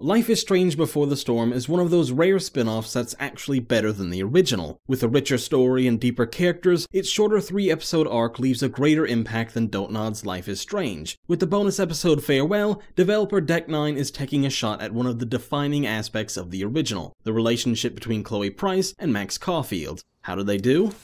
Life is Strange Before the Storm is one of those rare spin-offs that's actually better than the original. With a richer story and deeper characters, its shorter 3-episode arc leaves a greater impact than Dontnod's Life is Strange. With the bonus episode Farewell, developer Deck9 is taking a shot at one of the defining aspects of the original, the relationship between Chloe Price and Max Caulfield. How did they do?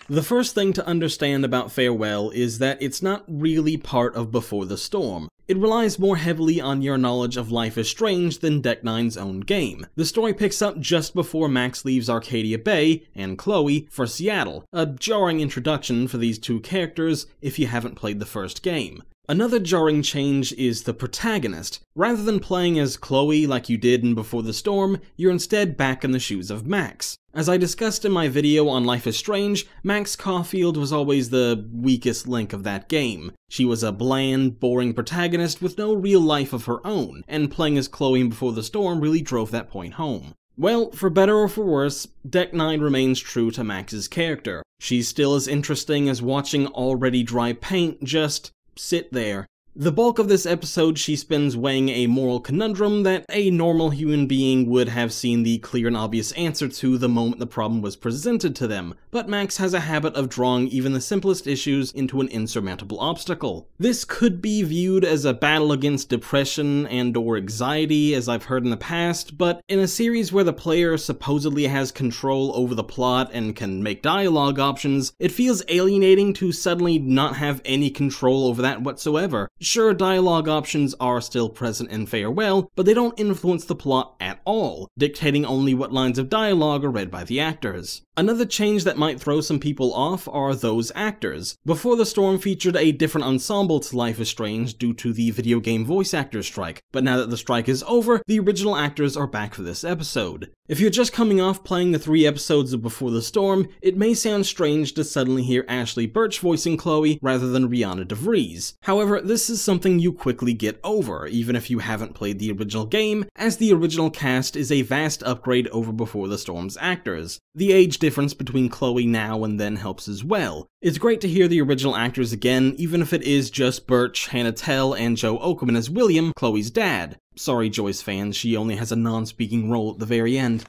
The first thing to understand about Farewell is that it's not really part of Before the Storm. It relies more heavily on your knowledge of Life is Strange than Deck9's own game. The story picks up just before Max leaves Arcadia Bay, and Chloe, for Seattle, a jarring introduction for these two characters if you haven't played the first game. Another jarring change is the protagonist. Rather than playing as Chloe like you did in Before the Storm, you're instead back in the shoes of Max. As I discussed in my video on Life is Strange, Max Caulfield was always the weakest link of that game. She was a bland, boring protagonist with no real life of her own, and playing as Chloe in Before the Storm really drove that point home. Well, for better or for worse, Deck9 remains true to Max's character. She's still as interesting as watching already dry paint just sit there. The bulk of this episode she spends weighing a moral conundrum that a normal human being would have seen the clear and obvious answer to the moment the problem was presented to them, but Max has a habit of drawing even the simplest issues into an insurmountable obstacle. This could be viewed as a battle against depression and/or anxiety, as I've heard in the past, but in a series where the player supposedly has control over the plot and can make dialogue options, it feels alienating to suddenly not have any control over that whatsoever. Sure, dialogue options are still present in Farewell, but they don't influence the plot at all, dictating only what lines of dialogue are read by the actors. Another change that might throw some people off are those actors. Before the Storm featured a different ensemble to Life is Strange due to the video game voice actors strike, but now that the strike is over, the original actors are back for this episode. If you're just coming off playing the 3 episodes of Before the Storm, it may sound strange to suddenly hear Ashley Birch voicing Chloe rather than Rihanna DeVries. However, this is something you quickly get over, even if you haven't played the original game, as the original cast is a vast upgrade over Before the Storm's actors. The age difference between Chloe now and then helps as well. It's great to hear the original actors again, even if it is just Birch, Hannah Tell, and Joe Okerman as William, Chloe's dad. Sorry, Joyce fans, she only has a non-speaking role at the very end.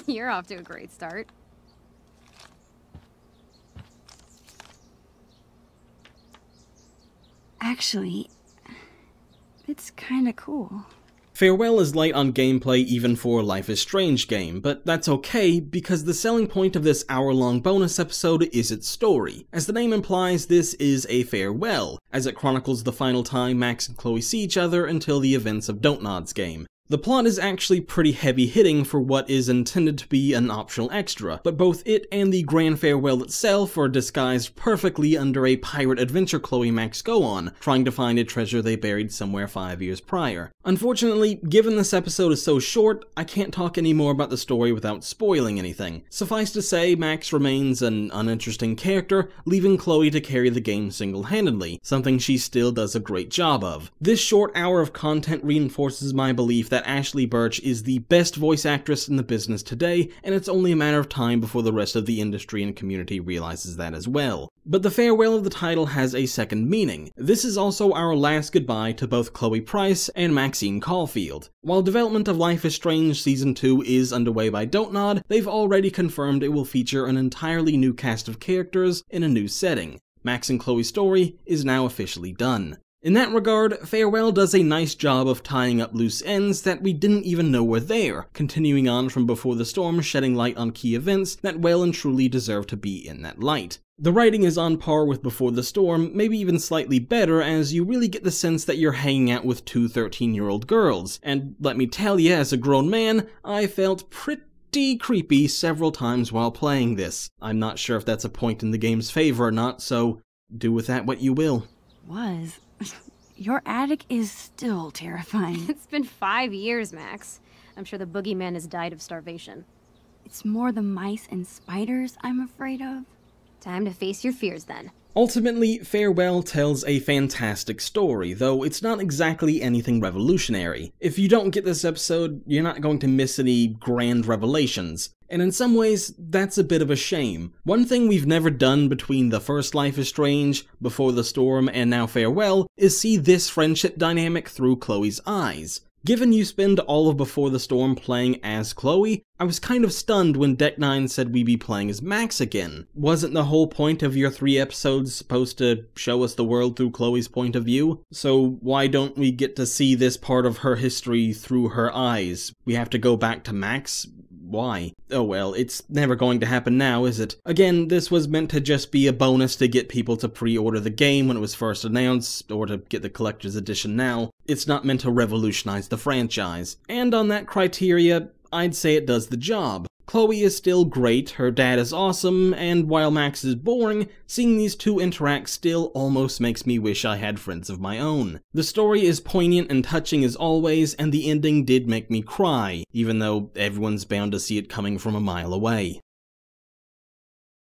You're off to a great start. Actually, it's kinda cool. Farewell is light on gameplay even for a Life is Strange game, but that's okay because the selling point of this hour-long bonus episode is its story. As the name implies, this is a farewell, as it chronicles the final time Max and Chloe see each other until the events of Dontnod's game. The plot is actually pretty heavy-hitting for what is intended to be an optional extra, but both it and the grand farewell itself are disguised perfectly under a pirate adventure Chloe and Max go on, trying to find a treasure they buried somewhere 5 years prior. Unfortunately, given this episode is so short, I can't talk any more about the story without spoiling anything. Suffice to say, Max remains an uninteresting character, leaving Chloe to carry the game single-handedly, something she still does a great job of. This short hour of content reinforces my belief that Ashley Birch is the best voice actress in the business today, and it's only a matter of time before the rest of the industry and community realizes that as well. But the farewell of the title has a second meaning. This is also our last goodbye to both Chloe Price and Maxine Caulfield. While development of Life is Strange Season 2 is underway by Dontnod, they've already confirmed it will feature an entirely new cast of characters in a new setting. Max and Chloe's story is now officially done. In that regard, Farewell does a nice job of tying up loose ends that we didn't even know were there, continuing on from Before the Storm, shedding light on key events that well and truly deserve to be in that light. The writing is on par with Before the Storm, maybe even slightly better, as you really get the sense that you're hanging out with two 13-year-old girls, and let me tell you, as a grown man, I felt pretty creepy several times while playing this. I'm not sure if that's a point in the game's favor or not, so do with that what you will. Your attic is still terrifying. It's been 5 years, Max. I'm sure the boogeyman has died of starvation. It's more the mice and spiders I'm afraid of. Time to face your fears, then. Ultimately, Farewell tells a fantastic story, though it's not exactly anything revolutionary. If you don't get this episode, you're not going to miss any grand revelations. And in some ways, that's a bit of a shame. One thing we've never done between the first Life is Strange, Before the Storm, and now Farewell is see this friendship dynamic through Chloe's eyes. Given you spend all of Before the Storm playing as Chloe, I was kind of stunned when Deck 9 said we'd be playing as Max again. Wasn't the whole point of your 3 episodes supposed to show us the world through Chloe's point of view? So why don't we get to see this part of her history through her eyes? We have to go back to Max? Why? Oh well, it's never going to happen now, is it? Again, this was meant to just be a bonus to get people to pre-order the game when it was first announced, or to get the collector's edition now. It's not meant to revolutionize the franchise. And on that criteria, I'd say it does the job. Chloe is still great, her dad is awesome, and while Max is boring, seeing these two interact still almost makes me wish I had friends of my own. The story is poignant and touching as always, and the ending did make me cry, even though everyone's bound to see it coming from a mile away.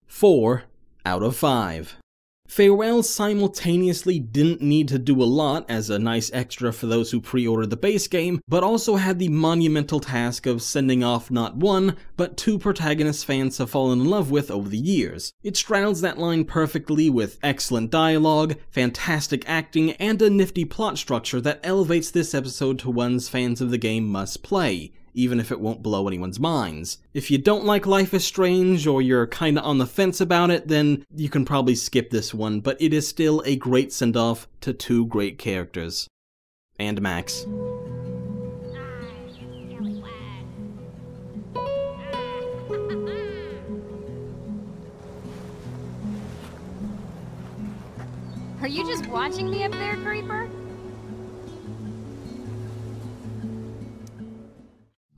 4 out of 5. Farewell simultaneously didn't need to do a lot as a nice extra for those who pre-ordered the base game, but also had the monumental task of sending off not one, but 2 protagonists fans have fallen in love with over the years. It straddles that line perfectly with excellent dialogue, fantastic acting, and a nifty plot structure that elevates this episode to ones fans of the game must play, even if it won't blow anyone's minds. If you don't like Life is Strange, or you're kinda on the fence about it, then you can probably skip this one, but it is still a great send-off to 2 great characters. And Max. Are you just watching me up there, Creeper?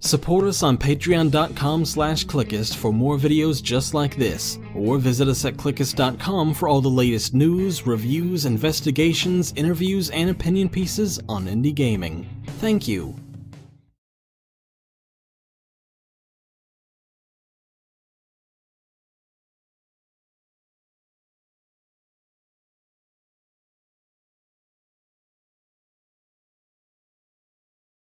Support us on patreon.com/Clickist for more videos just like this, or visit us at clickist.com for all the latest news, reviews, investigations, interviews, and opinion pieces on indie gaming. Thank you.